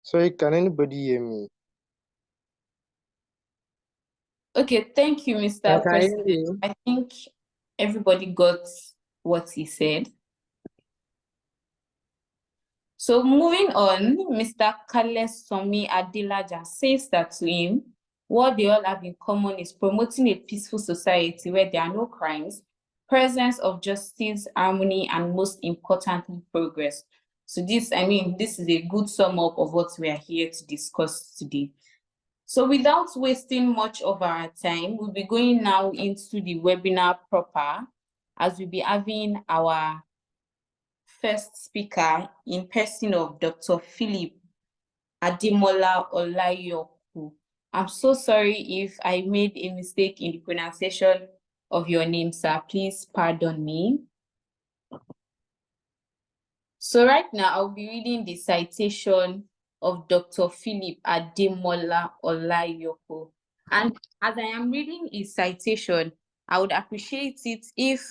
Sorry, can anybody hear me? Okay, thank you, Mr. Can I hear President. you? I think everybody got what he said. So moving on, Mr. Kalesomi Adilaja says that to him, what they all have in common is promoting a peaceful society where there are no crimes, presence of justice, harmony, and most importantly, progress. So this is a good sum up of what we are here to discuss today. So without wasting much of our time, we'll be going now into the webinar proper, as we'll be having our first speaker in person of Dr. Philip Ademola OLAYOKU. I'm so sorry if I made a mistake in the pronunciation of your name, sir. Please pardon me. So right now, I'll be reading the citation of Dr. Philip Ademola OLAYOKU. And as I am reading his citation, I would appreciate it if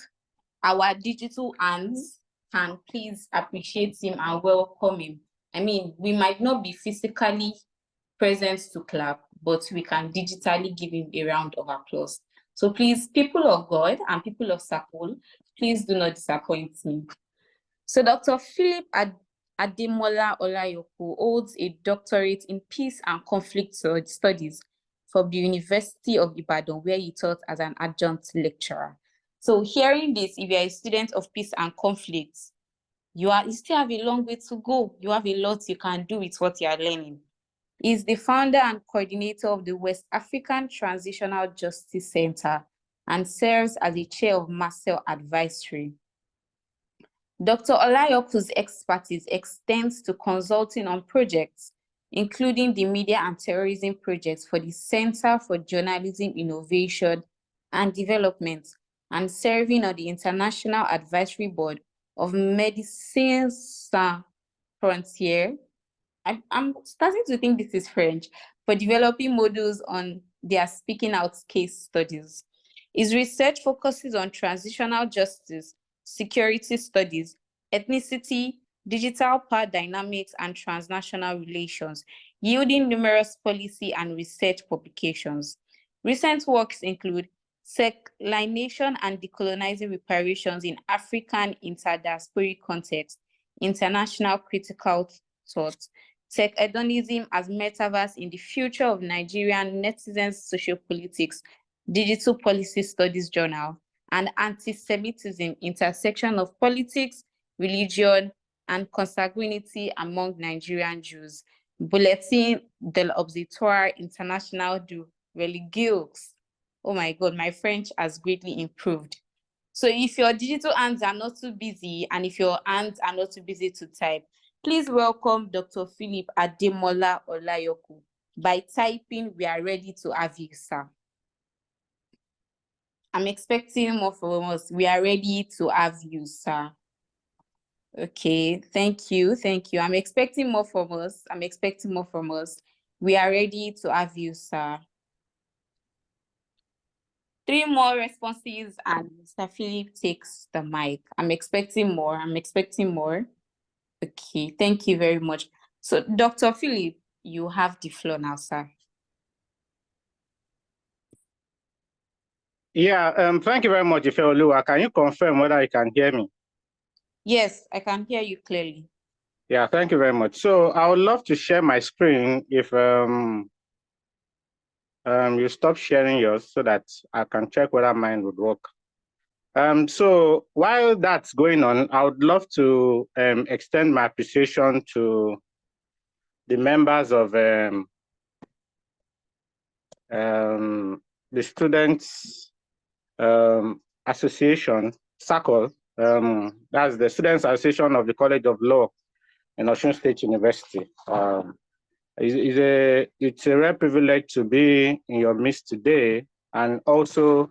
our digital hands can please appreciate him and welcome him. I mean, we might not be physically present to clap, but we can digitally give him a round of applause. So please, people of God and people of SACOL, please do not disappoint me. So Dr. Philip Ademola OLAYOKU holds a doctorate in peace and conflict studies from the University of Ibadan, where he taught as an adjunct lecturer. So hearing this, if you're a student of peace and conflict, you still have a long way to go. You have a lot you can do with what you are learning. He's the founder and coordinator of the West African Transitional Justice Center and serves as the chair of Marcel Advisory. Dr. OLAYOKU's expertise extends to consulting on projects, including the Media and Terrorism Project for the Center for Journalism Innovation and Development, and serving on the International Advisory Board of Médecins Sans Frontières. I'm starting to think this is French, for developing models on their speaking out case studies. His research focuses on transitional justice, security studies, ethnicity, digital power dynamics, and transnational relations, yielding numerous policy and research publications. Recent works include Seclination and Decolonizing Reparations in African Interdiasporic Context, International Critical Thought, Tech Hedonism as Metaverse in the Future of Nigerian Netizens Sociopolitics, Digital Policy Studies Journal, and Anti-Semitism, Intersection of Politics, Religion, and Consanguinity Among Nigerian Jews, Bulletin de l'Observatoire International du Religieux. Oh my God, my French has greatly improved. So if your digital hands are not too busy and if your hands are not too busy to type, please welcome Dr. Philip Ademola OLAYOKU. By typing, we are ready to have you, sir. I'm expecting more from us. We are ready to have you, sir. Okay, thank you. I'm expecting more from us. We are ready to have you, sir. 3 more responses and Mr. Philip takes the mic. I'm expecting more. Okay, thank you very much. So, Dr. Philip, you have the floor now, sir. Yeah, thank you very much, Ifetedo. Can you confirm whether you can hear me? Yes, I can hear you clearly. Yeah, thank you very much. So I would love to share my screen if you stop sharing yours so that I can check whether mine would work. So while that's going on, I would love to extend my appreciation to the members of the Students Association, SACOL. That's the Students Association of the College of Law in Osun State University. It's a rare privilege to be in your midst today, and also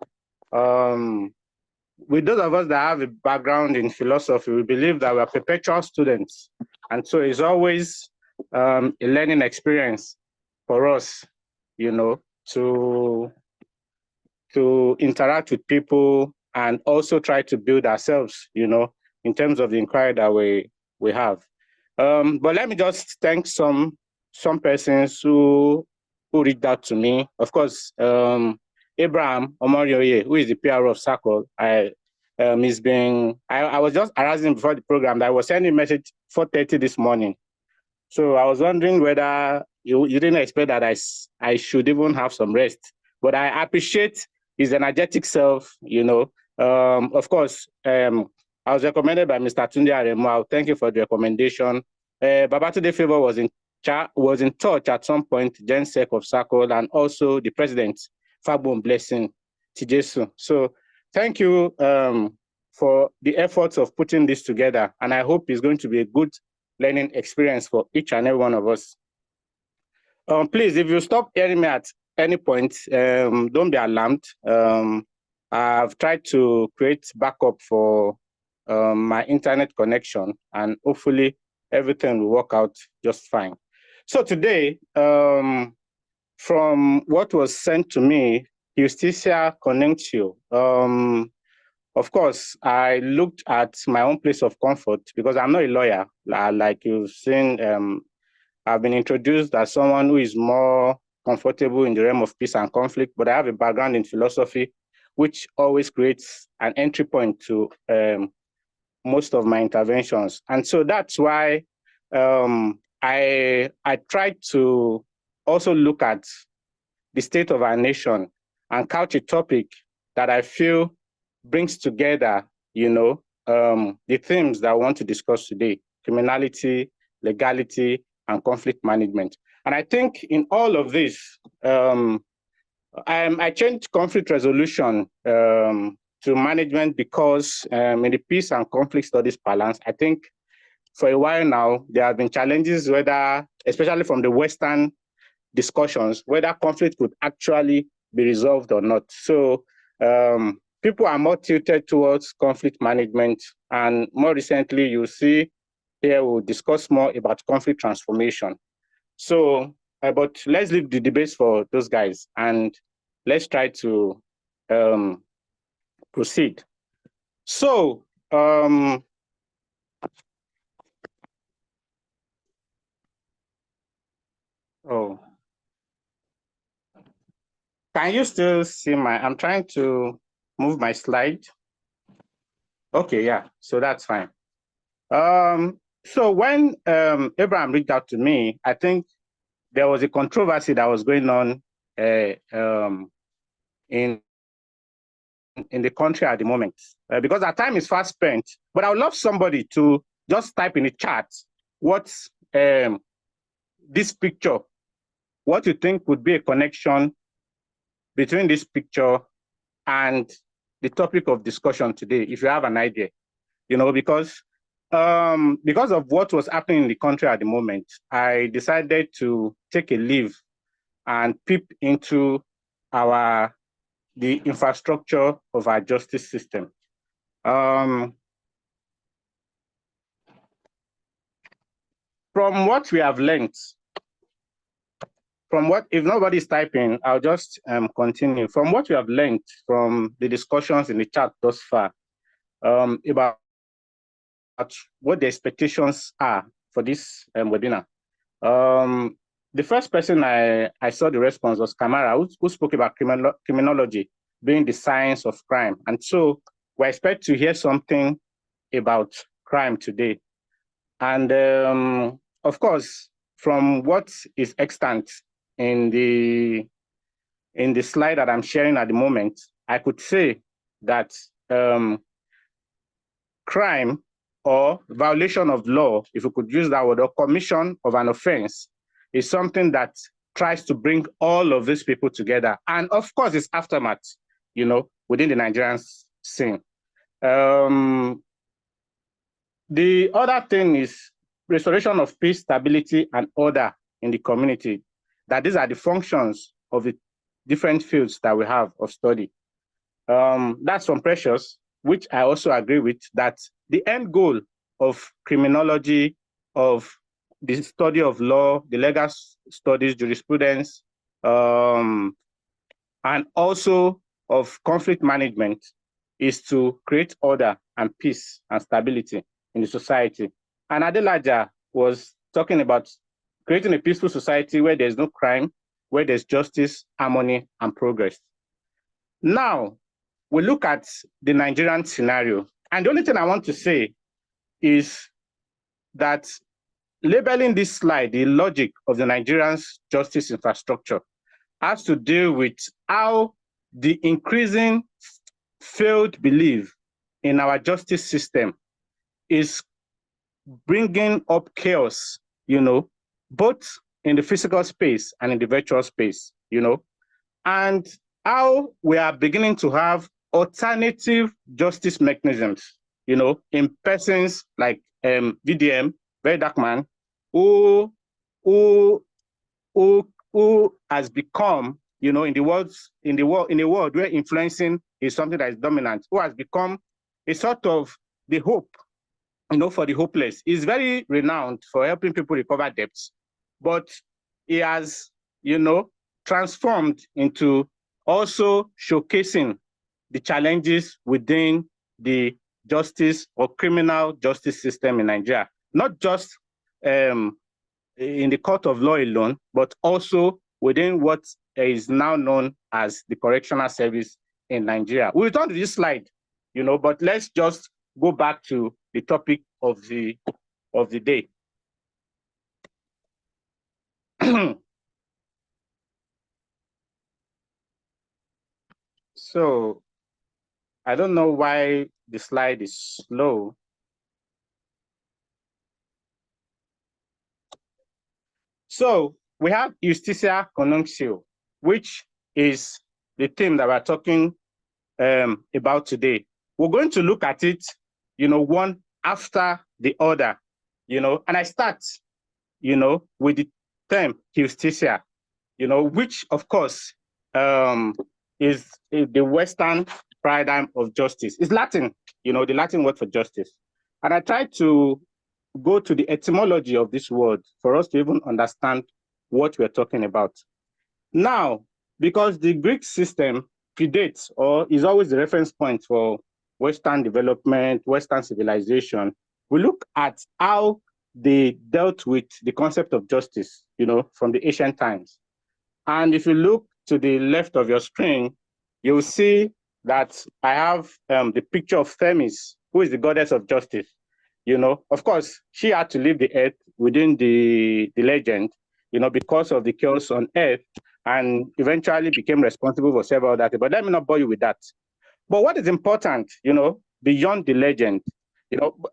with those of us that have a background in philosophy, we believe that we're perpetual students, and so it's always a learning experience for us, you know, to interact with people and also try to build ourselves, you know, in terms of the inquiry that we have. But let me just thank some some persons who reached out to me. Of course, Abraham Omorioye, who is the PR of SACOL, I was just harassing before the program that I was sending a message 4:30 this morning. So I was wondering whether you didn't expect that I should even have some rest. But I appreciate his energetic self, you know. Of course, I was recommended by Mr. Tunde Aremu. Thank you for the recommendation. Babatunde Favor was in touch at some point, GenSec of SACOL, and also the president, Fabon Blessing Tijesu. So thank you for the efforts of putting this together. And I hope it's going to be a good learning experience for each and every one of us. Please, if you stop hearing me at any point, don't be alarmed. I've tried to create backup for my internet connection, and hopefully everything will work out just fine. So today, from what was sent to me, Justicia Connectio, of course, I looked at my own place of comfort because I'm not a lawyer. Like you've seen, I've been introduced as someone who is more comfortable in the realm of peace and conflict, but I have a background in philosophy, which always creates an entry point to most of my interventions. And so that's why I tried to also look at the state of our nation and couch a topic that I feel brings together, you know, the themes that I want to discuss today: criminality, legality, and conflict management. And I think in all of this, I changed conflict resolution to management because in the peace and conflict studies balance, I think for a while now, there have been challenges, whether, especially from the Western discussions, whether conflict could actually be resolved or not. So people are more tilted towards conflict management. And more recently, you see here we'll discuss more about conflict transformation. So, but let's leave the debates for those guys and let's try to proceed. So, can you still see I'm trying to move my slide. Okay, yeah, so that's fine. So when Abraham reached out to me, I think there was a controversy that was going on in the country at the moment, because our time is fast spent. But I would love somebody to just type in the chat what's this picture, what you think would be a connection between this picture and the topic of discussion today, if you have an idea, you know, because of what was happening in the country at the moment, I decided to take a leave and peep into the infrastructure of our justice system. From what we have learned, if nobody's typing, I'll just continue. From what we have learned from the discussions in the chat thus far, about what the expectations are for this webinar. The first person I saw the response was Kamara, who spoke about criminology being the science of crime. And so we expect to hear something about crime today. And of course, from what is extant in the slide that I'm sharing at the moment, I could say that crime or violation of law, if we could use that word, or commission of an offense, is something that tries to bring all of these people together. And of course, it's aftermath, you know, within the Nigerian scene. The other thing is restoration of peace, stability, and order in the community. That these are the functions of the different fields that we have of study. That's from Precious, which I also agree with, that the end goal of criminology, of the study of law, the legal studies, jurisprudence, and also of conflict management is to create order and peace and stability in the society. And Adelaja was talking about creating a peaceful society where there's no crime, where there's justice, harmony, and progress. Now, we look at the Nigerian scenario. And the only thing I want to say is that labeling this slide, the logic of the Nigerian justice infrastructure, has to deal with how the increasing failed belief in our justice system is bringing up chaos, both in the physical space and in the virtual space, and how we are beginning to have alternative justice mechanisms, in persons like VDM, Very Dark Man, who has become, in a world where influencing is something that is dominant, who has become a sort of the hope, for the hopeless. He's very renowned for helping people recover debts, but he has, transformed into also showcasing the challenges within the justice or criminal justice system in Nigeria, not just in the court of law alone, but also within what is now known as the correctional service in Nigeria. We'll return to this slide, but let's just go back to the topic of the day. So I don't know why the slide is slow. So we have Justitia Conuncio, which is the theme that we're talking about today. We're going to look at it, one after the other, and I start, with the term Justitia, which of course is the Western paradigm of justice. It's Latin, the Latin word for justice. And I try to go to the etymology of this word for us to even understand what we're talking about. Now, because the Greek system predates or is always the reference point for Western development, Western civilization, we look at how they dealt with the concept of justice, from the ancient times. And if you look to the left of your screen, you'll see that I have the picture of Themis, who is the goddess of justice. Of course, she had to leave the earth within the legend, because of the chaos on earth, and eventually became responsible for several other things. But let me not bore you with that. But what is important, beyond the legend,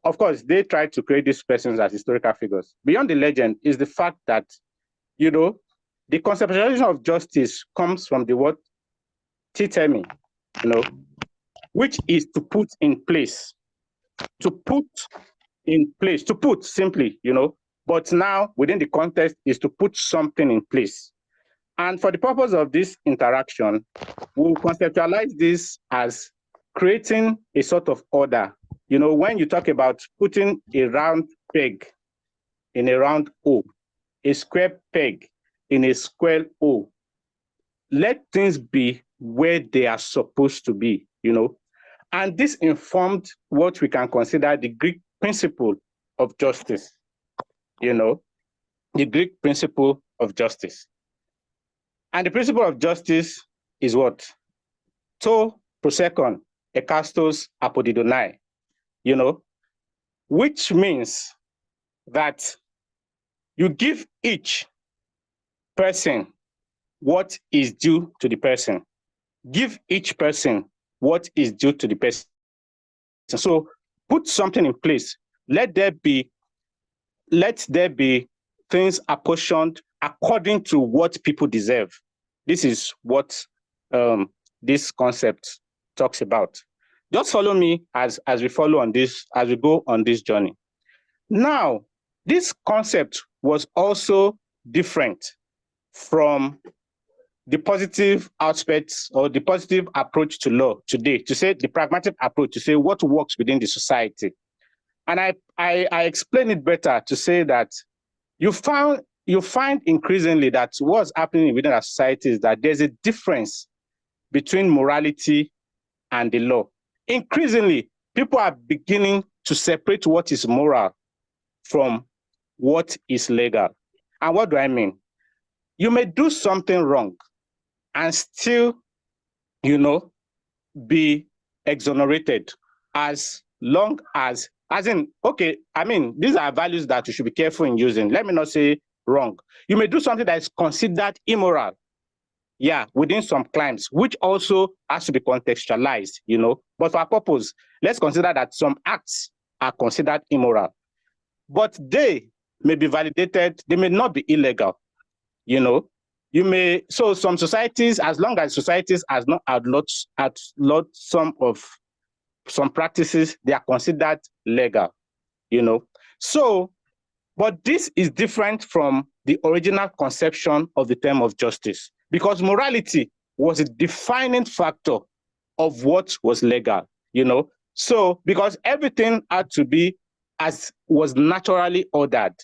of course, they tried to create these persons as historical figures. Beyond the legend is the fact that, the conceptualization of justice comes from the word titemi, which is to put in place. To put in place, to put simply, but now within the context is to put something in place. And for the purpose of this interaction, we'll conceptualize this as creating a sort of order. When you talk about putting a round peg in a round hole, a square peg in a square hole, let things be where they are supposed to be, And this informed what we can consider the Greek principle of justice, the Greek principle of justice. And the principle of justice is what? To prosekon ekastos apodidonai, which means that you give each person what is due to the person. Give each person what is due to the person. So put something in place. Let there be things apportioned according to what people deserve. This is what this concept talks about. Just follow me as we follow on this, as we go on this journey. Now, this concept was also different from the positive aspects or the positive approach to law today, to say the pragmatic approach, to say what works within the society. And I explain it better to say that you find increasingly that what's happening within our society is that there's a difference between morality and the law. Increasingly, people are beginning to separate what is moral from what is legal. And what do I mean? You may do something wrong and still, be exonerated as long as in, okay, I mean, these are values that you should be careful in using. Let me not say wrong. You may do something that is considered immoral, within some crimes, which also has to be contextualized, But for our purpose, let's consider that some acts are considered immoral, but they may be validated, they may not be illegal, So some societies, as long as societies has not outlawed some practices, they are considered legal, So, but this is different from the original conception of the term of justice, because morality was a defining factor of what was legal, So, because everything had to be as was naturally ordered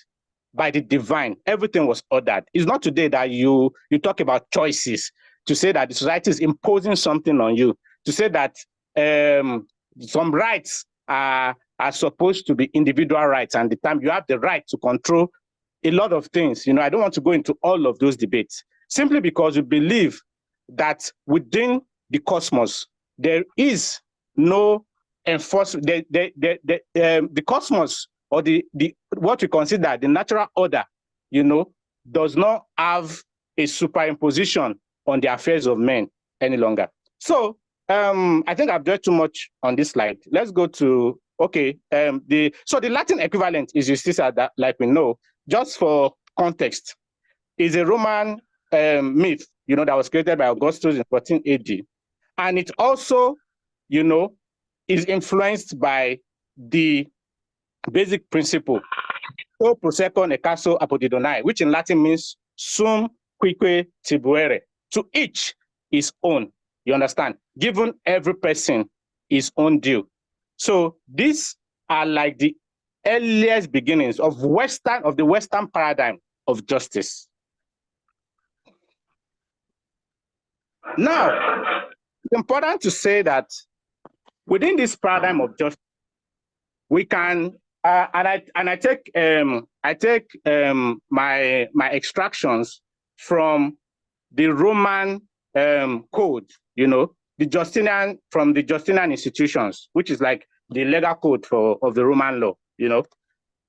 by the divine, everything was ordered. It's not today that you talk about choices, to say that the society is imposing something on you, to say that some rights are supposed to be individual rights, and the time you have the right to control a lot of things. I don't want to go into all of those debates, simply because we believe that within the cosmos, there is no enforcement. The cosmos, or the what we consider the natural order, does not have a superimposition on the affairs of men any longer. So I think I've done too much on this slide. Let's go to the Latin equivalent is justitia, that, like we know, just for context, is a Roman myth, that was created by Augustus in 14 AD, and it also, is influenced by the basic principle, "O prosecco ne caso apodidonai," which in Latin means "sum quique tibuere," to each his own. You understand? Given every person his own due. So these are like the earliest beginnings of the Western paradigm of justice. Now, it's important to say that within this paradigm of justice, we can I take my extractions from the Roman code, the Justinian, from the Justinian institutions, which is like the legal code of the Roman law,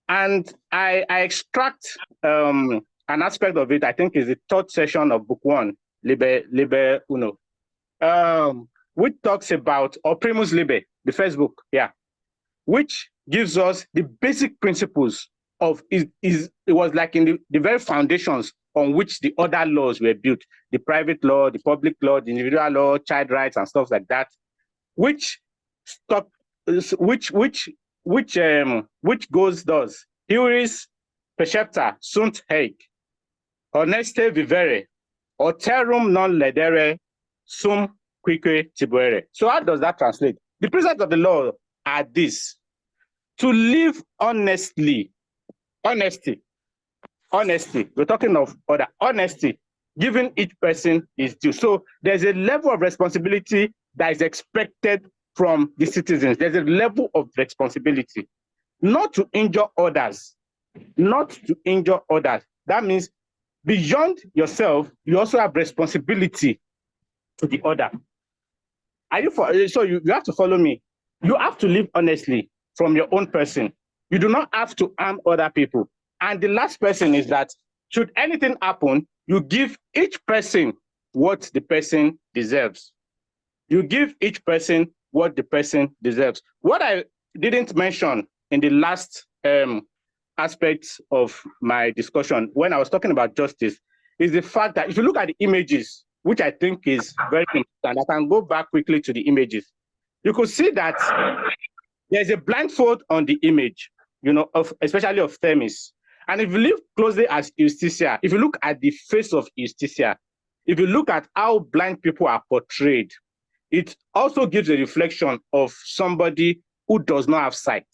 and I extract an aspect of it. I think is the third session of book 1, Liber Uno, which talks about, or Primus Liber, the first book, which gives us the basic principles of it was like in the very foundations on which the other laws were built: the private law, the public law, the individual law, child rights, and stuff like that, which goes thus: Iuris precepta sunt haec, honeste vivere, alterum non ledere, sum quique tibuere. So how does that translate? The precepts of the law are this: to live honestly. Honesty. We're talking of order. Honesty, giving each person his due. So there's a level of responsibility that is expected from the citizens. There's a level of responsibility not to injure others. Not to injure others. That means beyond yourself, you also have responsibility to the other. So you have to follow me. You have to live honestly from your own person. You do not have to harm other people. And the last person is that should anything happen, you give each person what the person deserves. You give each person what the person deserves. What I didn't mention in the last aspects of my discussion when I was talking about justice is the fact that if you look at the images, which I think is very important, I can go back quickly to the images. You could see that there's a blindfold on the image, especially of Themis. And if you look closely at Justitia, if you look at the face of Justitia, if you look at how blind people are portrayed, it also gives a reflection of somebody who does not have sight.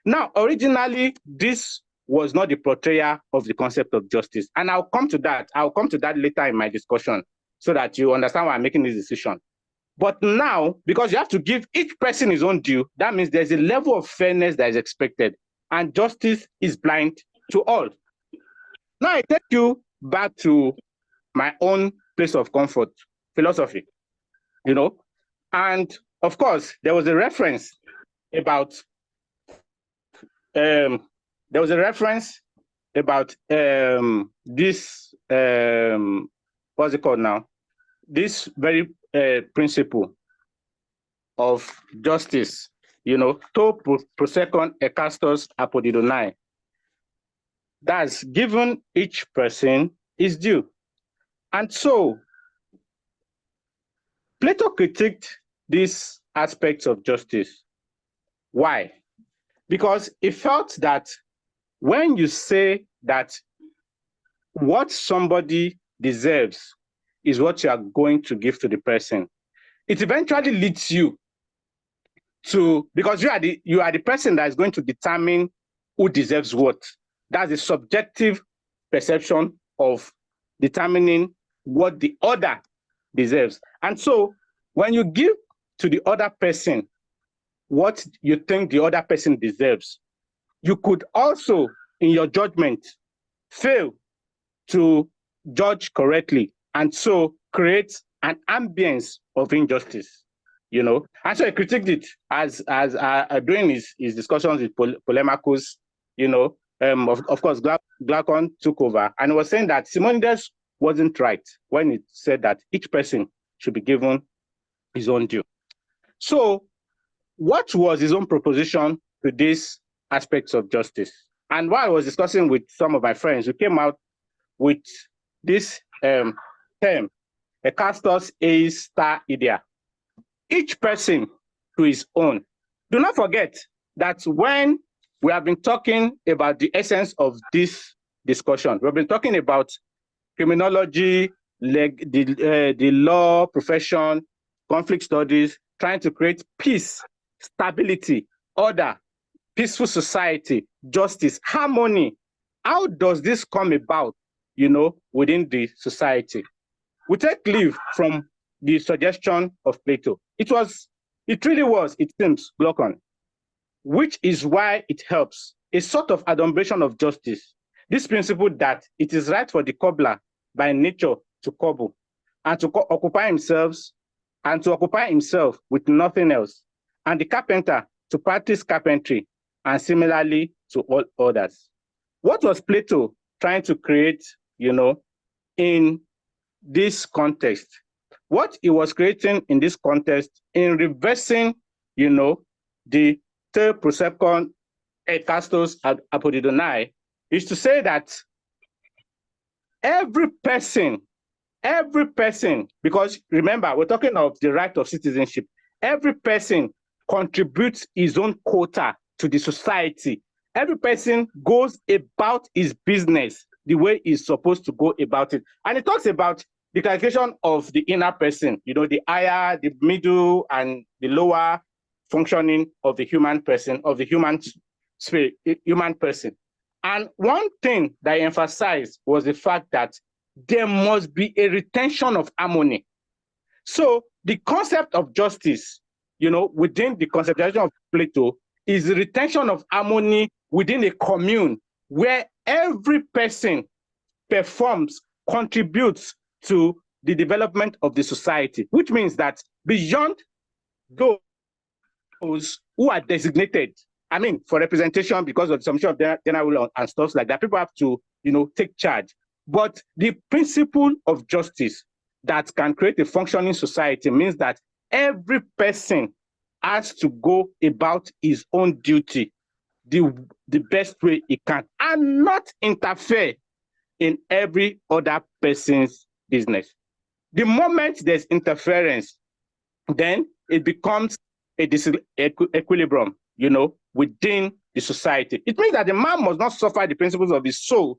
Now, originally, this was not the portrayal of the concept of justice. And I'll come to that. I'll come to that later in my discussion so that you understand why I'm making this decision. But now, because you have to give each person his own due, that means there's a level of fairness that is expected. And justice is blind to all. Now I take you back to my own place of comfort, philosophy, you know. And of course, there was a reference about this what's it called now? This very principle of justice, you know, to prosecon ekastos apodidonai. That's given each person is due. And so Plato critiqued these aspects of justice. Why? Because he felt that when you say that what somebody deserves is what you are going to give to the person, it eventually leads you to, because you are the person that is going to determine who deserves what. That's a subjective perception of determining what the other deserves. And so when you give to the other person what you think the other person deserves, you could also, in your judgment, fail to judge correctly, and so create an ambience of injustice, you know. And so I critiqued it as during his discussions with Polemachus, you know. Of course, Glaucon took over and was saying that Simonides wasn't right when it said that each person should be given his own due. So what was his own proposition to these aspects of justice? And while I was discussing with some of my friends, we came out with this term, ekastos eis ta idea. Each person to his own. Do not forget that when we have been talking about the essence of this discussion, we've been talking about criminology, the law profession, conflict studies, trying to create peace, stability, order, peaceful society, justice, harmony. How does this come about, you know, within the society? We take leave from the suggestion of Plato. It really was, it seems, Glaucon, which is why it helps, a sort of adumbration of justice. This principle that it is right for the cobbler by nature to cobble and to occupy himself with nothing else, and the carpenter to practice carpentry, and similarly to all others. What was Plato trying to create, you know, in this context? What he was creating in this context, in reversing, you know, the te prosecon ekastos apodidonai, is to say that every person, because remember, we're talking of the right of citizenship, every person contributes his own quota to the society. Every person goes about his business the way he's supposed to go about it. And it talks about the calculation of the inner person, you know, the higher, the middle, and the lower functioning of the human person, of the human spirit, human person. And one thing that I emphasized was the fact that there must be a retention of harmony. So the concept of justice, you know, within the conceptualization of Plato, is the retention of harmony within a commune where every person performs, contributes to the development of the society, which means that beyond those who are designated, I mean, for representation because of the submission of general will and stuff like that, people have to, you know, take charge. But the principle of justice that can create a functioning society means that every person has to go about his own duty the best way he can and not interfere in every other person's business. The moment there's interference, then it becomes a disequilibrium, you know, within the society. It means that the man must not suffer the principles of his soul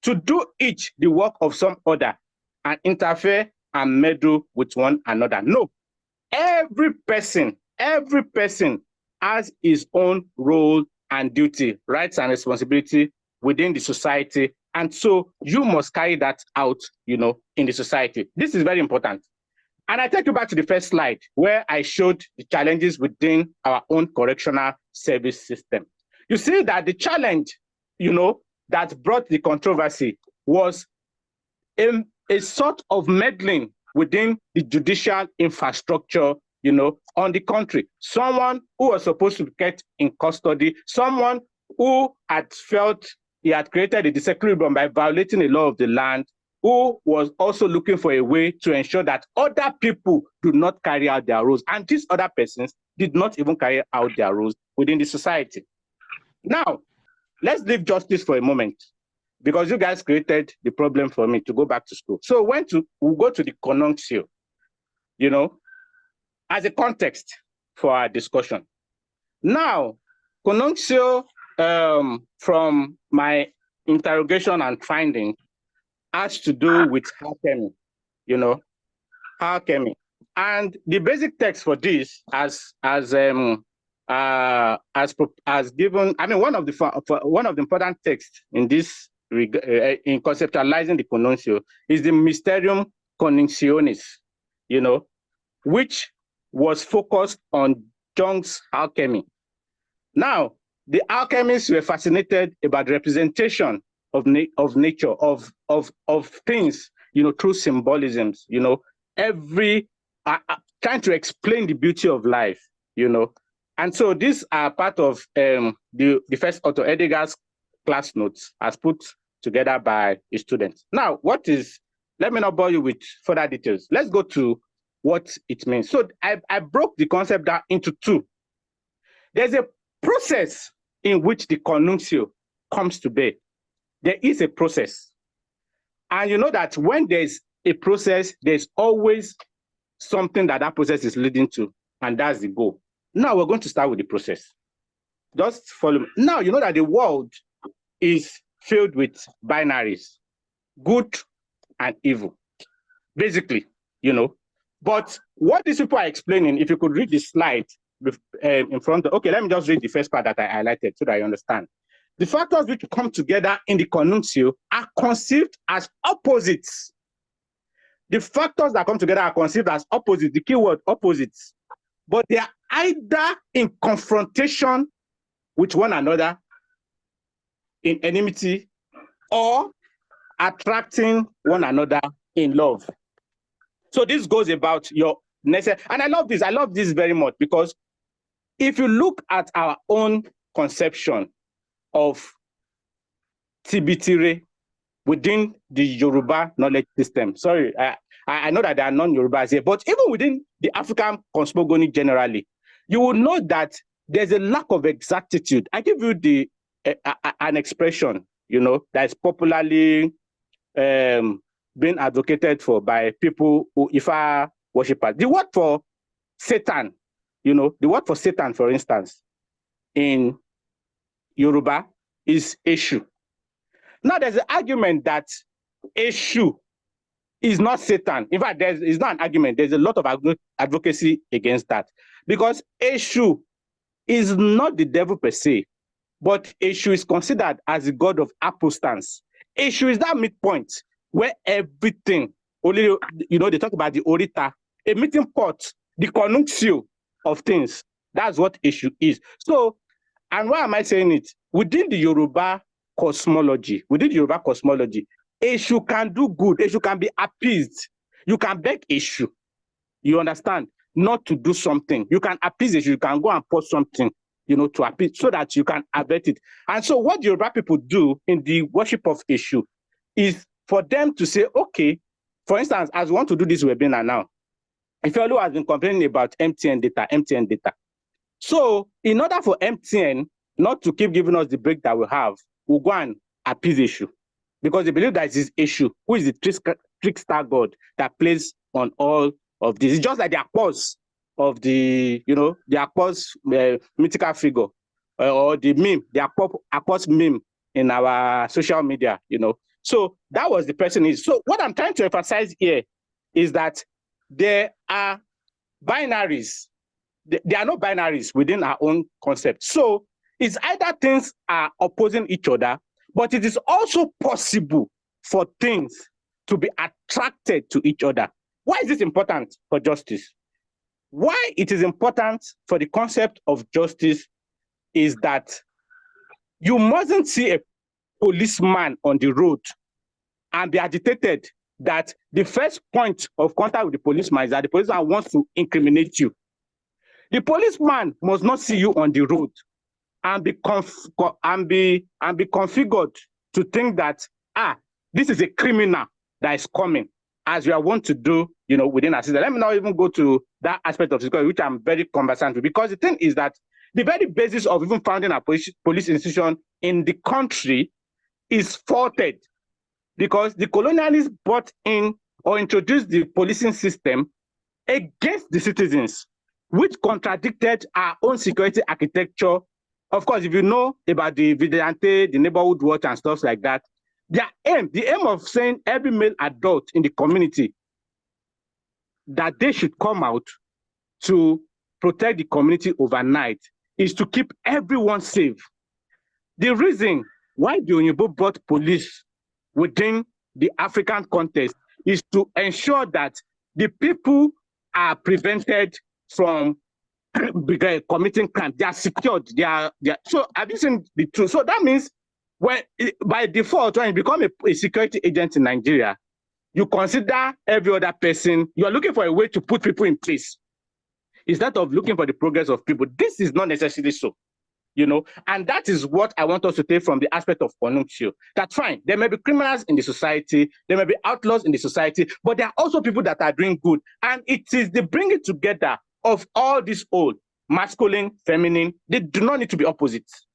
to do each the work of some other and interfere and meddle with one another. No, every person has his own role and duty, rights and responsibility within the society. And so you must carry that out, you know, in the society. This is very important. And I take you back to the first slide where I showed the challenges within our own correctional service system. You see that the challenge, you know, that brought the controversy was a sort of meddling within the judicial infrastructure, on the country. Someone who was supposed to be kept in custody, someone who had felt he had created a disequilibrium by violating a law of the land, who was also looking for a way to ensure that other people do not carry out their roles. And these other persons did not even carry out their roles within the society. Now, let's leave justice for a moment, because you guys created the problem for me to go back to school. So we'll go to the connunctio, as a context for our discussion. Now, connunctio, from my interrogation and finding, has to do with alchemy, alchemy. And the basic text for this, as given, I mean, one of the important texts in this in conceptualizing the connunctio is the Mysterium Connunctionis, which was focused on Jung's alchemy. Now, the alchemists were fascinated about the representation of nature, of things, through symbolisms, trying to explain the beauty of life, And so these are part of the first author Edgar's class notes as put together by his students. Now, let me not bore you with further details. Let's go to what it means. So I broke the concept down into two. There's a process in which the connunctio comes to bear. There is a process. And you know that when there's a process, there's always something that process is leading to, and that's the goal. Now we're going to start with the process. Just follow me. Now you know that the world is filled with binaries, good and evil, basically, But what these people are explaining, if you could read the slide in front of, okay, let me just read the first part that I highlighted so that I understand. The factors which come together in the connunctio are conceived as opposites. The factors that come together are conceived as opposites, the keyword opposites, but they are either in confrontation with one another, in enmity, or attracting one another in love. So this goes about your necessary, and I love this very much, because if you look at our own conception of Tibitire within the Yoruba knowledge system, sorry, I know that there are non-Yorubas here, but even within the African cosmogony generally, you will know that there's a lack of exactitude. I give you an expression, that is popularly being advocated for by people who Ifa worshippers. The word for Satan, the word for Satan, for instance, in Yoruba is Eshu. Now there's an argument that Eshu is not Satan. In fact, it's not an argument. There's a lot of advocacy against that, because Eshu is not the devil per se, but Eshu is considered as the god of apostance. Eshu is that midpoint where everything, only, they talk about the orita, a meeting pot, the connunctio of things. That's what Eshu is. So, and why am I saying it? Within the Yoruba cosmology, Eshu can do good. Eshu can be appeased. You can beg Eshu, you understand, not to do something. You can appease Eshu. You can go and put something, to appease, so that you can avert it. And so what the Yoruba people do in the worship of Eshu is for them to say, okay, for instance, as we want to do this webinar now, Ifetedo has been complaining about MTN data. So in order for MTN not to keep giving us the break that we have, we'll go and appease Eshu, because they believe that it's Eshu, who is the trickster god that plays on all of this. It's just like the Akpos of the, the Akpos mythical figure, or the meme, the Akpos meme in our social media, So that was the person is. So what I'm trying to emphasize here is that there are binaries. There are no binaries within our own concept. So it's either things are opposing each other, but it is also possible for things to be attracted to each other. Why is this important for justice? Why it is important for the concept of justice is that you mustn't see a policeman on the road and be agitated that the first point of contact with the policeman is that the policeman wants to incriminate you. The policeman must not see you on the road and be configured to think that this is a criminal that is coming, as we are want to do, within our system. Let me not even go to that aspect of security, which I'm very conversant with, because the thing is that the very basis of even founding a police institution in the country is faulted, because the colonialists brought in or introduced the policing system against the citizens, which contradicted our own security architecture. Of course, if you know about the vigilante, the neighborhood watch and stuff like that, the aim of saying every male adult in the community that they should come out to protect the community overnight is to keep everyone safe. The reason why the Onyibo brought police within the African context is to ensure that the people are prevented from committing crime. They are secured. They are. So have you seen the truth? So that means by default, when you become a security agent in Nigeria, you consider every other person. You are looking for a way to put people in place instead of looking for the progress of people. This is not necessarily so. And that is what I want us to take from the aspect of Konuncio. That's fine. There may be criminals in the society, there may be outlaws in the society, but there are also people that are doing good. And it is the bringing together of all these old, masculine, feminine. They do not need to be opposites.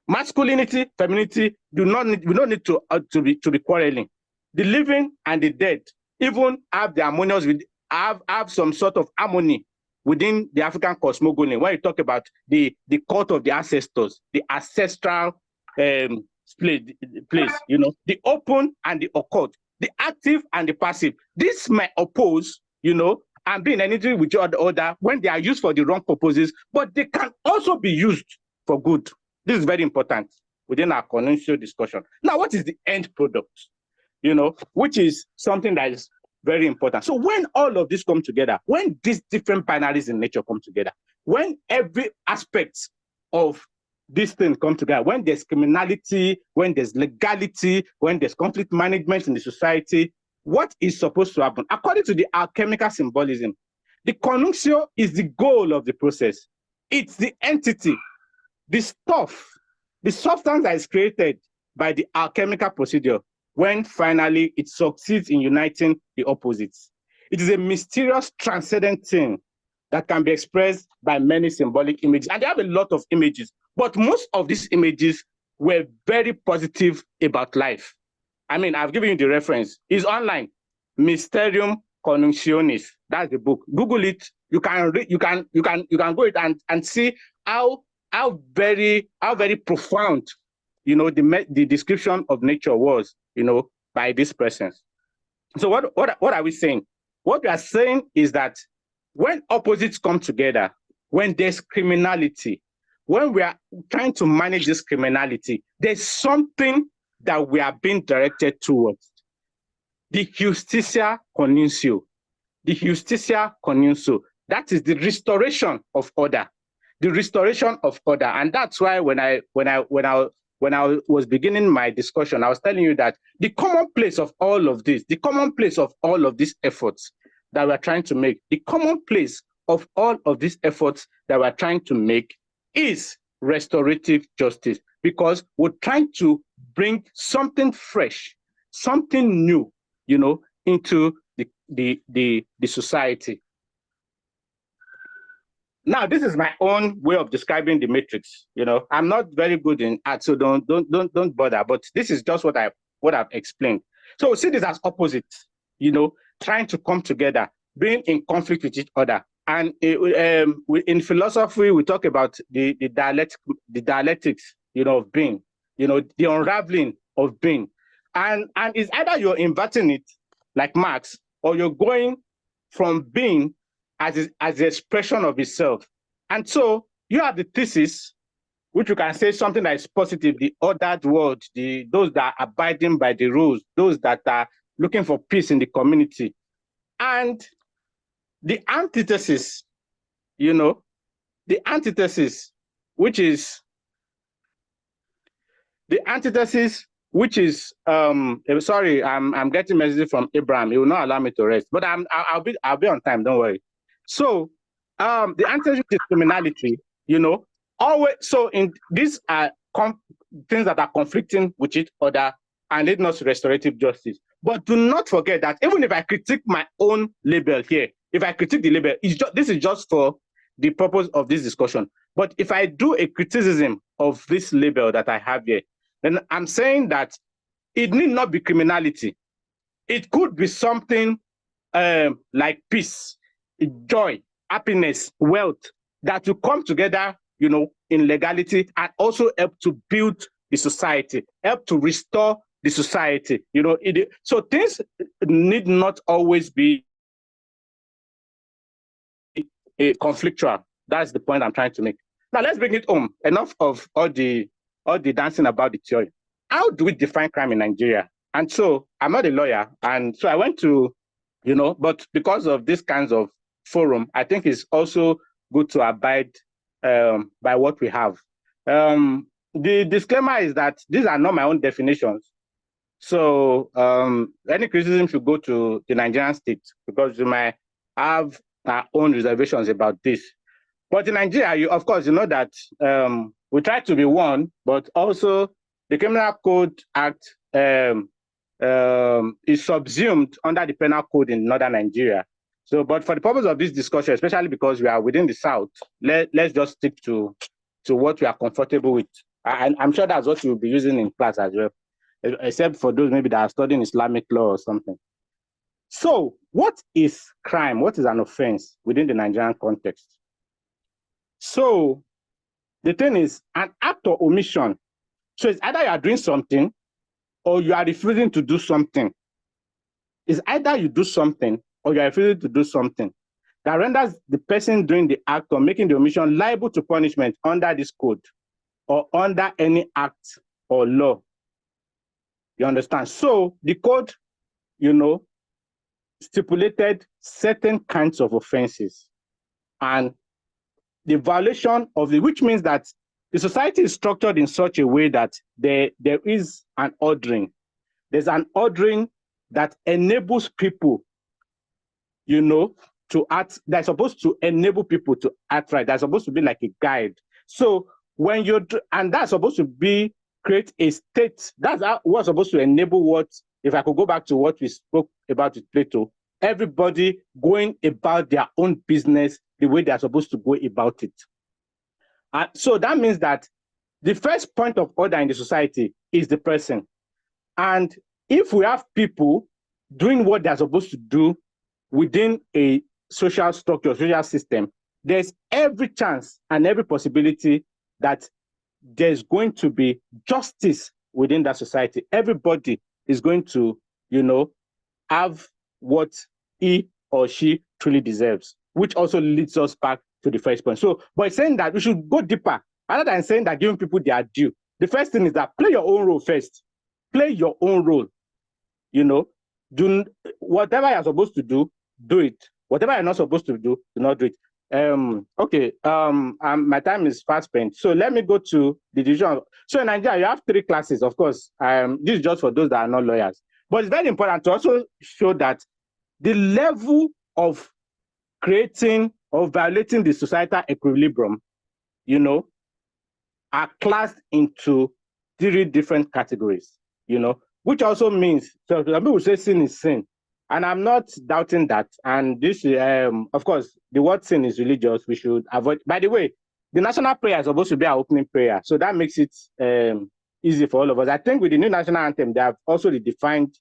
Masculinity, femininity we don't need to be quarreling. The living and the dead even have the harmonious have some sort of harmony within the African cosmogony. When you talk about the cult of the ancestors, the ancestral place, the open and the occult, the active and the passive. This may oppose, and be in enmity with each other when they are used for the wrong purposes, but they can also be used for good. This is very important within our Konuncio discussion. Now, what is the end product? Which is something that is very important. So when all of this come together, when these different binaries in nature come together, when every aspect of this thing come together, when there's criminality, when there's legality, when there's conflict management in the society, what is supposed to happen? According to the alchemical symbolism, the Konuncio is the goal of the process. It's the entity, the stuff, the substance that is created by the alchemical procedure when finally it succeeds in uniting the opposites. It is a mysterious, transcendent thing that can be expressed by many symbolic images. And they have a lot of images, but most of these images were very positive about life. I mean, I've given you the reference. It's online. Mysterium Conjunctionis. That's the book. Google it. You can read, you can go it and see how very profound, the description of nature was, by this presence. So what are we saying? What we are saying is that when opposites come together, when there's criminality, when we are trying to manage this criminality, there's something that we are being directed towards. The Justitia Conuncio. The Justitia Conuncio. That is the restoration of order. The restoration of order. And that's why when I was beginning my discussion, I was telling you that the common place of all of this, the common place of all of these efforts that we're trying to make, the common place of all of these efforts that we're trying to make is restorative justice, because we're trying to bring something fresh, something new, into the society. Now, this is my own way of describing the matrix. I'm not very good in art, so don't bother. But this is just what I've explained. So see this as opposites, trying to come together, being in conflict with each other. And in philosophy, we talk about the dialectics, of being, the unraveling of being. And it's either you're inverting it, like Marx, or you're going from being as the expression of itself. And so you have the thesis, which you can say something that is positive, the ordered world, those that are abiding by the rules, those that are looking for peace in the community. And the antithesis, the antithesis, which which is sorry, I'm getting messages from Abraham. He will not allow me to rest, but I'll be on time. Don't worry. So the answer is criminality. You know, always. So in these are things that are conflicting with each other and leading us to restorative justice. But do not forget that even if I critique my own label here, if I critique the label, this is just for the purpose of this discussion. But if I do a criticism of this label that I have here, then I'm saying that it need not be criminality. It could be something like peace, joy, happiness, wealth that will come together, you know, in legality and also help to build the society, help to restore the society. You know, so things need not always be conflictual. That's the point I'm trying to make. Now let's bring it home. Enough of all the dancing about the theory. How do we define crime in Nigeria? And so I'm not a lawyer, and so I went to, you know, but because of these kinds of forum, I think it's also good to abide by what we have. The disclaimer is that these are not my own definitions. So any criticism should go to the Nigerian state because we might have our own reservations about this. But in Nigeria, of course, you know that we try to be one, but also the Criminal Code Act is subsumed under the Penal Code in Northern Nigeria. So, but for the purpose of this discussion, especially because we are within the South, let's just stick to what we are comfortable with. I'm sure that's what you'll be using in class as well, except for those maybe that are studying Islamic law or something. So, what is crime? What is an offense within the Nigerian context? So, the thing is an act of omission. So, it's either you are doing something or you are refusing to do something. It's either you do something or you are refusing to do something that renders the person doing the act or making the omission liable to punishment under this code or under any act or law. You understand? So the code, you know, stipulated certain kinds of offenses and the violation of the, which means that the society is structured in such a way that there is an ordering. There's an ordering that enables people, you know, to act. They're supposed to enable people to act right. They're supposed to be like a guide. So when you're, and that's supposed to be, create a state. That's what's supposed to enable what, if I could go back to what we spoke about with Plato, everybody going about their own business the way they're supposed to go about it. And so that means that the first point of order in the society is the person. And if we have people doing what they're supposed to do within a social structure, social system, there's every chance and every possibility that there's going to be justice within that society. Everybody is going to, you know, have what he or she truly deserves, which also leads us back to the first point. So by saying that we should go deeper, rather than saying that giving people their due, the first thing is that play your own role first. Play your own role. You know, do whatever you're supposed to do it. Whatever you're not supposed to do not do it. Okay, my time is fast spent. So let me go to the division. So in Nigeria, you have 3 classes, of course. This is just for those that are not lawyers. But it's very important to also show that the level of creating or violating the societal equilibrium, you know, are classed into 3 different categories, you know, which also means, so some people say sin is sin. And I'm not doubting that. And this, of course, the word sin is religious. We should avoid. By the way, the national prayer is supposed to be our opening prayer. So that makes it easy for all of us. I think with the new national anthem, they have also redefined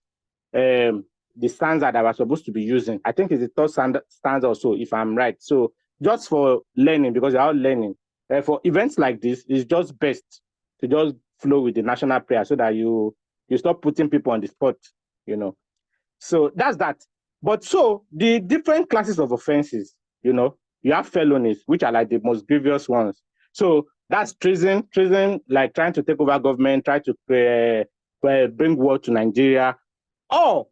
the stanza that we're supposed to be using. I think it's the 3rd stanza or so, if I'm right. So just for learning, because we're all learning, for events like this, it's just best to just flow with the national prayer so that you stop putting people on the spot, you know. So that's that. But so the different classes of offenses, you know, you have felonies, which are like the most grievous ones. So that's treason, like trying to take over government, try to bring war to Nigeria, or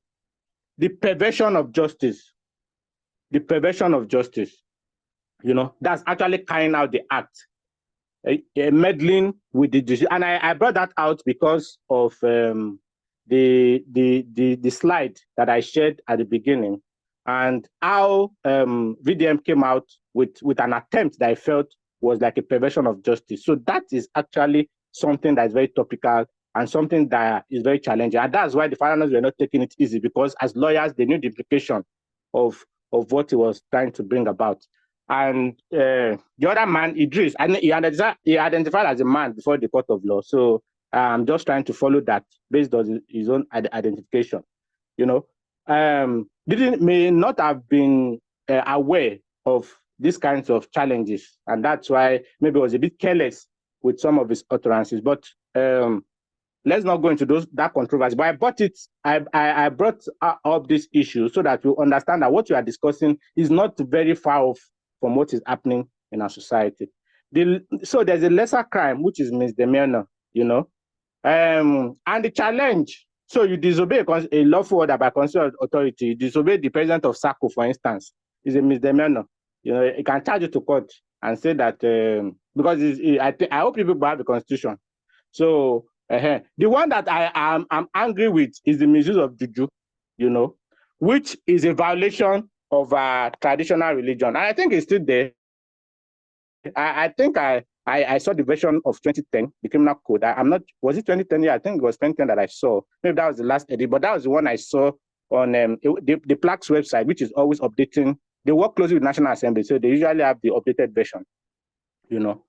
the perversion of justice. The perversion of justice, you know, that's actually carrying out the act meddling with the decision. And I brought that out because of the slide that I shared at the beginning, and how VDM came out with an attempt that I felt was like a perversion of justice. So that is actually something that is very topical and something that is very challenging. And that's why the foreigners were not taking it easy, because as lawyers, they knew the implication of what he was trying to bring about. And the other man, Idris, and he identified as a man before the court of law. So I'm just trying to follow that based on his own identification. You know, may not have been aware of these kinds of challenges, and that's why maybe was a bit careless with some of his utterances. But let's not go into that controversy. But I brought up this issue so that we understand that what we are discussing is not very far off from what is happening in our society. So there's a lesser crime, which is misdemeanor, you know, and the challenge. So you disobey a lawful order by constitutional authority, you disobey the president of SACOL, for instance, is a misdemeanor. You know, it can charge you to court and say that because I hope people have the constitution. So the one that I'm angry with is the misuse of juju, you know, which is a violation of our traditional religion. And I think it's still there. I think I saw the version of 2010, the criminal code. I'm not, was it 2010? Yeah, I think it was 2010 that I saw. Maybe that was the last edit, but that was the one I saw on the Plaque's website, which is always updating. They work closely with National Assembly, so they usually have the updated version, you know.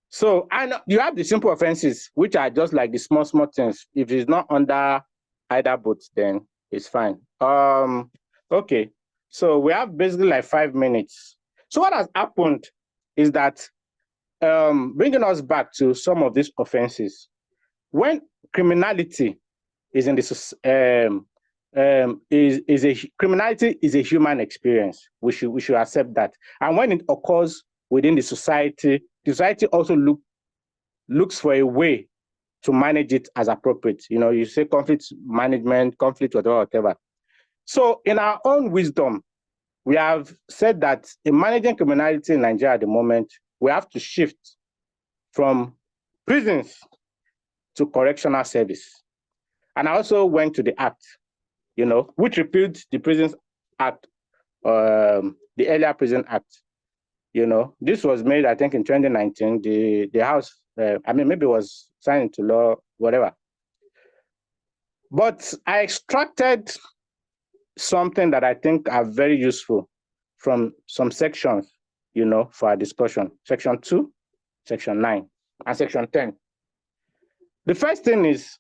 So, and you have the simple offenses, which are just like the small things. If it's not under either boat, then it's fine. Okay, so we have basically like 5 minutes. So what has happened is that bringing us back to some of these offenses, when criminality is in this criminality is a human experience. We should accept that. And when it occurs within the society also looks for a way to manage it as appropriate. You know, you say conflict management, conflict, whatever. So in our own wisdom, we have said that in managing criminality in Nigeria at the moment, we have to shift from prisons to correctional service. And I also went to the Act, you know, which repealed the Prisons Act, the earlier Prison Act. You know, this was made, I think, in 2019. The House, I mean, maybe it was signed into law, whatever. But I extracted something that I think are very useful from some sections, you know, for our discussion. Section 2, Section 9, and Section 10. The first thing is,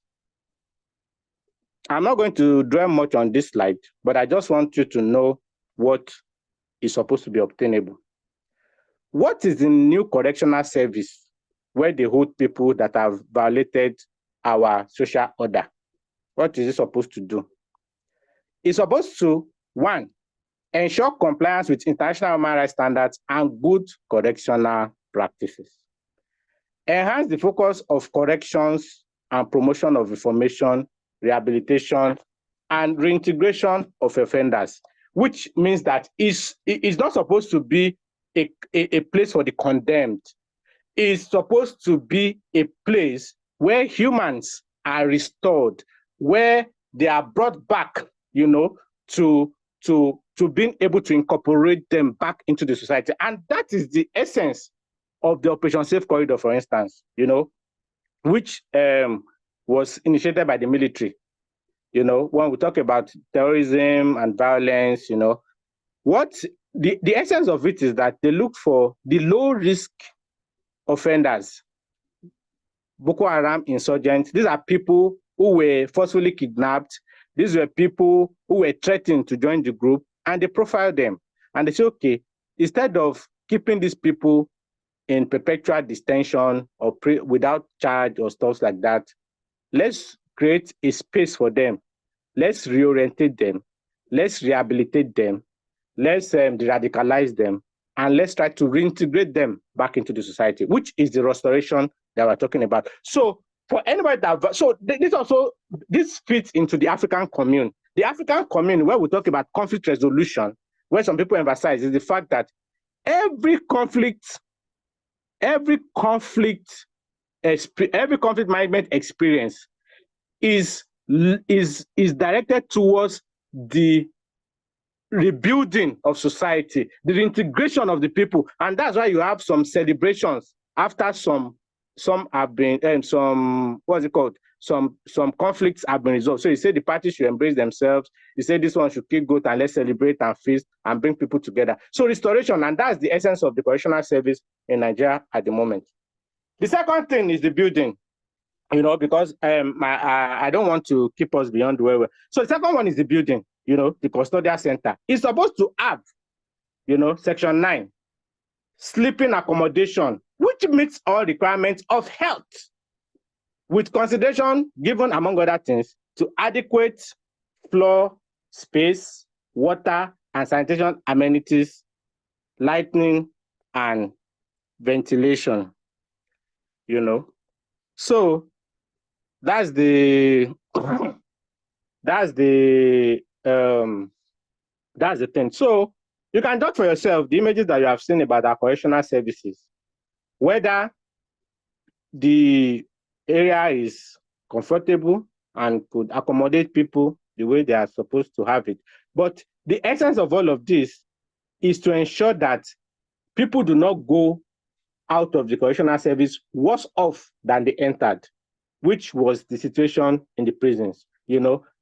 I'm not going to dwell much on this slide, but I just want you to know what is supposed to be obtainable. What is the new correctional service where they hold people that have violated our social order? What is it supposed to do? It's supposed to, 1, ensure compliance with international human rights standards and good correctional practices. Enhance the focus of corrections and promotion of reformation, rehabilitation, and reintegration of offenders, which means that it's not supposed to be a place for the condemned. It's supposed to be a place where humans are restored, where they are brought back, you know, to being able to incorporate them back into the society. And that is the essence of the Operation Safe Corridor, for instance, you know, which was initiated by the military. You know, when we talk about terrorism and violence, you know, what the essence of it is that they look for the low-risk offenders, Boko Haram insurgents. These are people who were forcefully kidnapped. These were people who were threatened to join the group, and they profile them. And they say, okay, instead of keeping these people in perpetual detention or without charge or stuff like that, let's create a space for them. Let's reorientate them. Let's rehabilitate them. Let's de-radicalize them. And let's try to reintegrate them back into the society, which is the restoration that we're talking about. So for anybody that, so this fits into the African commune. The African commune, where we talk about conflict resolution, where some people emphasize is the fact that every conflict every conflict management experience is directed towards the rebuilding of society, the reintegration of the people, and that's why you have some celebrations after some have been what's it called? Some conflicts have been resolved. So you say the parties should embrace themselves. You say this one should kill goat and let's celebrate and feast and bring people together. So restoration, and that's the essence of the correctional service in Nigeria at the moment. The second thing is the building, because I don't want to keep us beyond where we're. So the second one is the building, the custodial center. It's supposed to have, Section 9, sleeping accommodation, which meets all requirements of health, with consideration given, among other things, to adequate floor space, water and sanitation amenities, lighting and ventilation, So that's the thing. So you can judge for yourself the images that you have seen about our correctional services, whether the area is comfortable and could accommodate people the way they are supposed to have it. But the essence of all of this is to ensure that people do not go out of the correctional service worse off than they entered, which was the situation in the prisons. They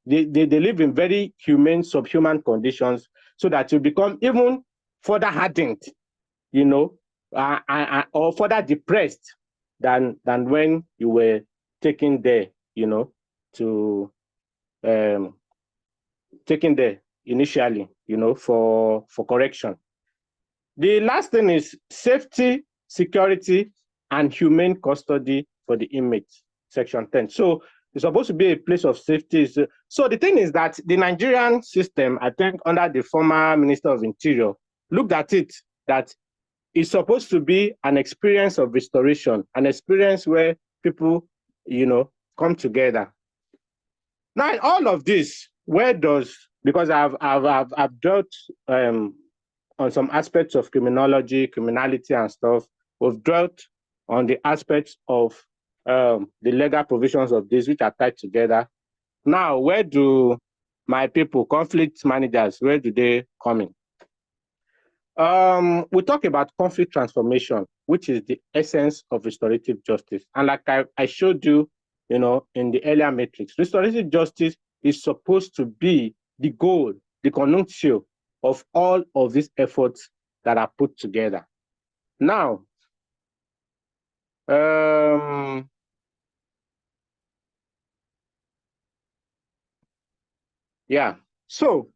live in very humane, subhuman conditions, so that you become even further hardened, or further depressed than when you were taken there, taken there initially, for correction. The last thing is safety, security, and humane custody for the inmates, Section 10. So it's supposed to be a place of safety. So the thing is that the Nigerian system, I think under the former Minister of Interior, looked at it that it's supposed to be an experience of restoration, an experience where people, come together. Now, in all of this, because I've dealt on some aspects of criminology, criminality and stuff, we've dwelt on the aspects of the legal provisions of this, which are tied together. Now, where do my people, conflict managers, where do they come in? We talk about conflict transformation, which is the essence of restorative justice. And like I showed you, in the earlier matrix, restorative justice is supposed to be the goal, the conjuncture of all of these efforts that are put together. Now, so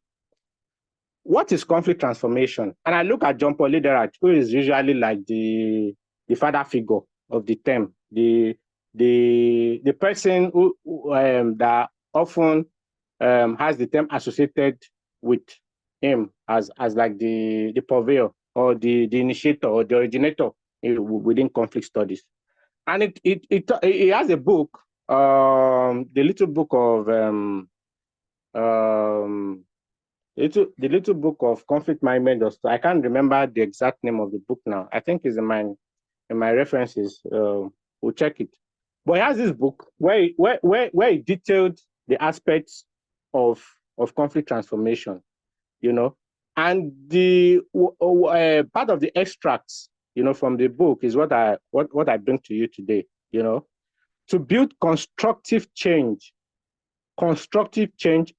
what is conflict transformation? And I look at John Paul Lederach, who is usually like the father figure of the term, the person who that often has the term associated with him as like the purveyor or the initiator or the originator within conflict studies. And it has a book, the little book of the little book of conflict management. I can't remember the exact name of the book now. I think it's in my references. We'll check it. But he has this book where he detailed the aspects of conflict transformation, and the part of the extracts, from the book is what I bring to you today, to build constructive change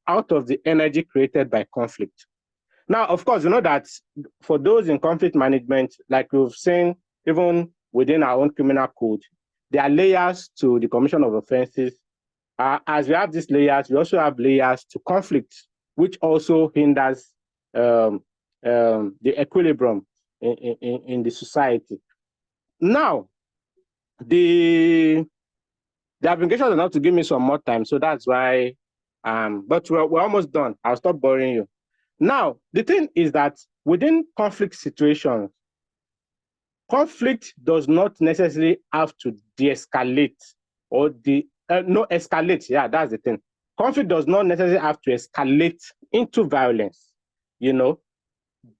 out of the energy created by conflict. Now, of course, that for those in conflict management, like we've seen even within our own criminal code, there are layers to the commission of offenses. As we have these layers, we also have layers to conflict, which also hinders the equilibrium in the society. Now, the applications are not to give me some more time, so that's why, but we're almost done. I'll stop boring you. Now, the thing is that within conflict situations, conflict does not necessarily have to de-escalate or escalate. Yeah, that's the thing. Conflict does not necessarily have to escalate into violence.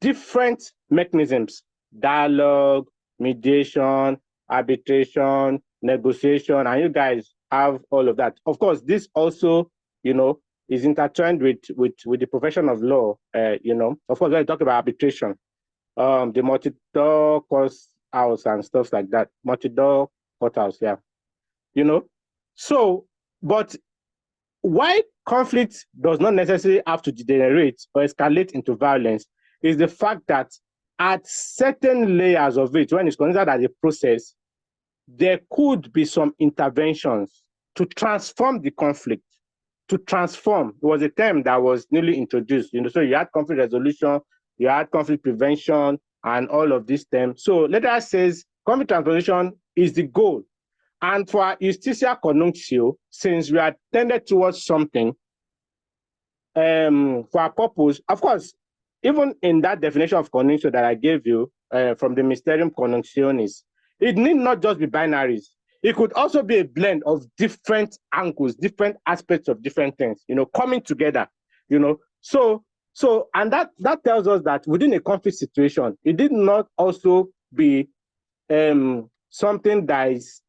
Different mechanisms, dialogue, mediation, arbitration, negotiation, and you guys have all of that. Of course, this also, is intertwined with the profession of law. Of course, when you talk about arbitration, the multi-door courthouse and stuff like that, multi-door courthouse, yeah. So, but why conflict does not necessarily have to degenerate or escalate into violence is the fact that at certain layers of it, when it's considered as a process, there could be some interventions to transform the conflict. To transform, it was a term that was newly introduced. So you had conflict resolution, you had conflict prevention, and all of these terms. So letter says conflict transposition is the goal. And for justitia connuncio, since we are tended towards something, for our purpose, of course, even in that definition of connuncio that I gave you from the Mysterium Connuntionis, it need not just be binaries. It could also be a blend of different angles, different aspects of different things, coming together, So, and that tells us that within a conflict situation, it did not also be something that is,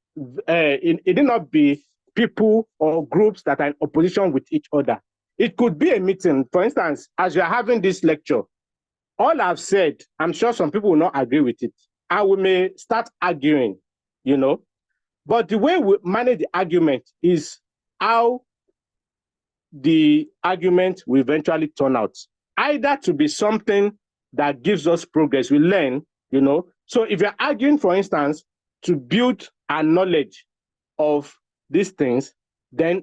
it did not be people or groups that are in opposition with each other. It could be a meeting. For instance, as you're having this lecture, all I've said, I'm sure some people will not agree with it. And we may start arguing, But the way we manage the argument is how the argument will eventually turn out. Either to be something that gives us progress, we learn, So if you're arguing, for instance, to build our knowledge of these things, then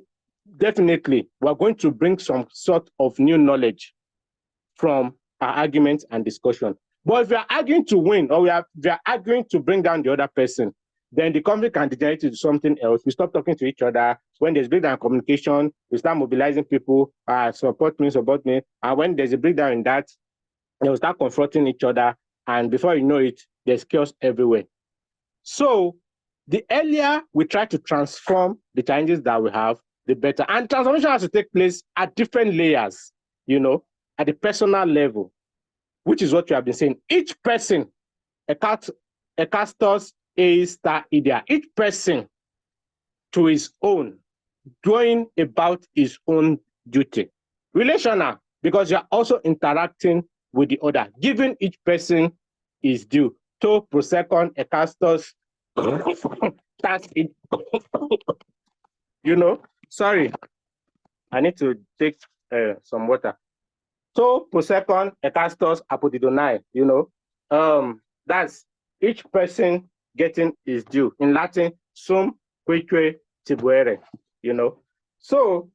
definitely we're going to bring some sort of new knowledge from our arguments and discussion. But if we are arguing to win, or we are arguing to bring down the other person, then the conflict can degenerate into something else. We stop talking to each other. When there's breakdown in communication, we start mobilizing people, support me. And when there's a breakdown in that, they will start confronting each other. And before you know it, there's chaos everywhere. So the earlier we try to transform the challenges that we have, the better. And transformation has to take place at different layers, at the personal level, which is what you have been saying. Each person, a castus, a star idea, each person to his own, going about his own duty. Relational, because you're also interacting with the other, giving each person his due. To prosecon, a castus, that's it. Sorry, I need to take some water. To prosecon, ekastos, apodidonai, that's each person getting his due. In Latin, sum quique tibuere, So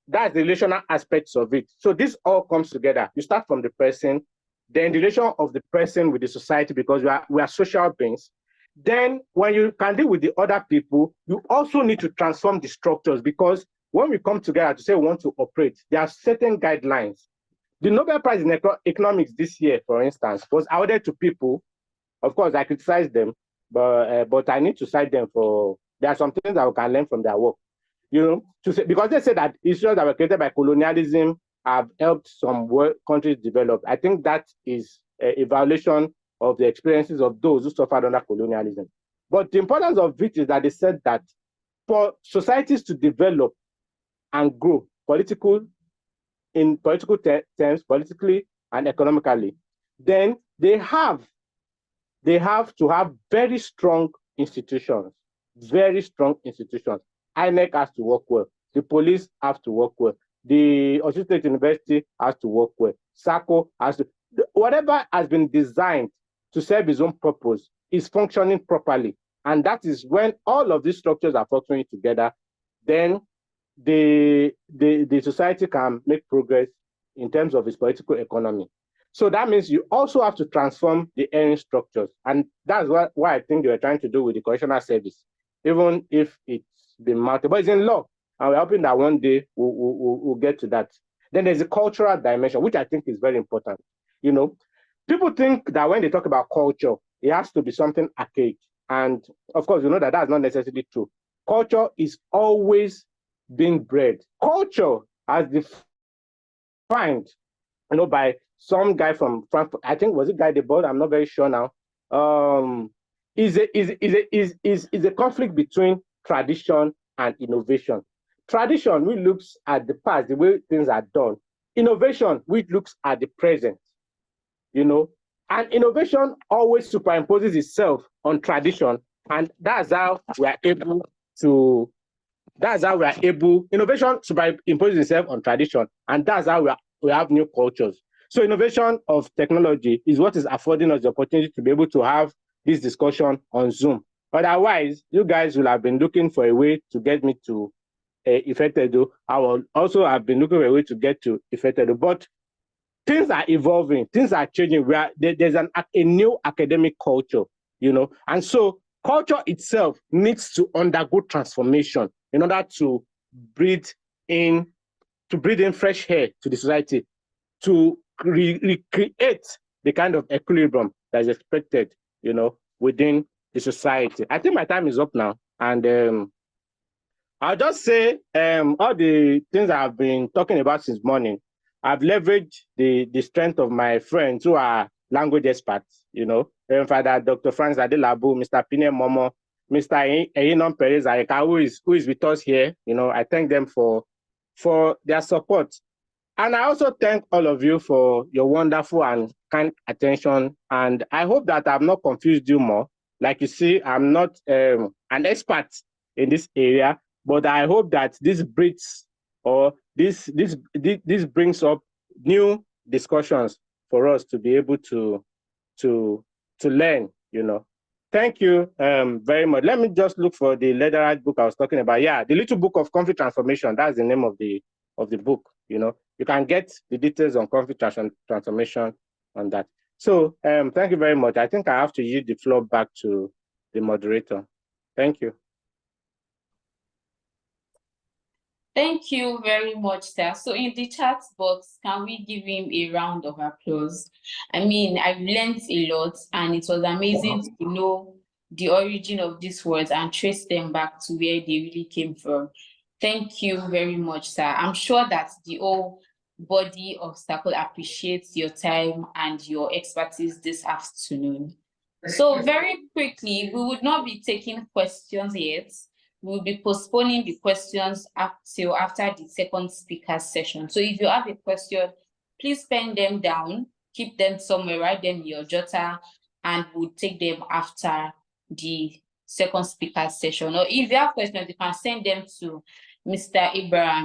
that's the relational aspects of it. So this all comes together. You start from the person, then the relation of the person with the society, because we are social beings. Then when you can deal with the other people, you also need to transform the structures, because when we come together to say we want to operate, there are certain guidelines. The Nobel Prize in Economics this year, for instance, was awarded to people. Of course, I criticize them, but I need to cite them for, there are some things that we can learn from their work. Because they say that issues that were created by colonialism have helped some countries develop. I think that is a violation of the experiences of those who suffered under colonialism. But the importance of it is that they said that for societies to develop and grow in political terms, politically and economically, then they have to have very strong institutions, INEC has to work well. The police have to work well. The Osun State University has to work well. SACOL has to, whatever has been designed to serve its own purpose is functioning properly. And that is when all of these structures are functioning together, then the society can make progress in terms of its political economy. So that means you also have to transform the earning structures. And that's what I think they were trying to do with the correctional service, even if it's been mounted. But it's in law. And we're hoping that one day we'll get to that. Then there's a cultural dimension, which I think is very important. People think that when they talk about culture, it has to be something archaic. And of course, that that's not necessarily true. Culture is always being bred. Culture as defined, by some guy from Frankfurt. I think, was it Guy Debord? I'm not very sure now. is a conflict between tradition and innovation. Tradition, which looks at the past, the way things are done. Innovation, which looks at the present, you know. And innovation always superimposes itself on tradition, and that's how we are able to. Innovation superimposes itself on tradition, and that's how we have new cultures. So innovation of technology is what is affording us the opportunity to be able to have this discussion on Zoom. Otherwise, you guys will have been looking for a way to get me to Ifetedo. I will also have been looking for a way to get to Ifetedo. But things are evolving, things are changing. There's a new academic culture, you know, and so culture itself needs to undergo transformation in order to breathe in fresh air to the society, to recreate the kind of equilibrium that is expected, you know, within the society. I think my time is up now, and I'll just say all the things I've been talking about since morning, I've leveraged the strength of my friends who are language experts, you know, Father Dr. Francis Adelabu, Mr. Pine Momo, Mr. Eyinon Perez Ayeka, who is with us here. You know, I thank them for their support. And I also thank all of you for your wonderful and kind attention. And I hope that I've not confused you more. Like you see, I'm not an expert in this area, but I hope that this brings up new discussions for us to be able to learn, you know. Thank you very much. Let me just look for the Legality book I was talking about. Yeah, the Little Book of Conflict Transformation. That's the name of the book. You know, you can get the details on conflict transformation on that. So thank you very much. I think I have to yield the floor back to the moderator. Thank you. Thank you very much, sir. So in the chat box, can we give him a round of applause? I mean, I've learned a lot, and it was amazing to know the origin of these words and trace them back to where they really came from. Thank you very much, sir. I'm sure that the whole body of SACOL appreciates your time and your expertise this afternoon. So very quickly, we would not be taking questions yet. We'll be postponing the questions till after the second speaker session. So if you have a question, please pen them down, keep them somewhere, write them in your jotter, and we'll take them after the second speaker session. Or if you have questions, you can send them to Mr. Abraham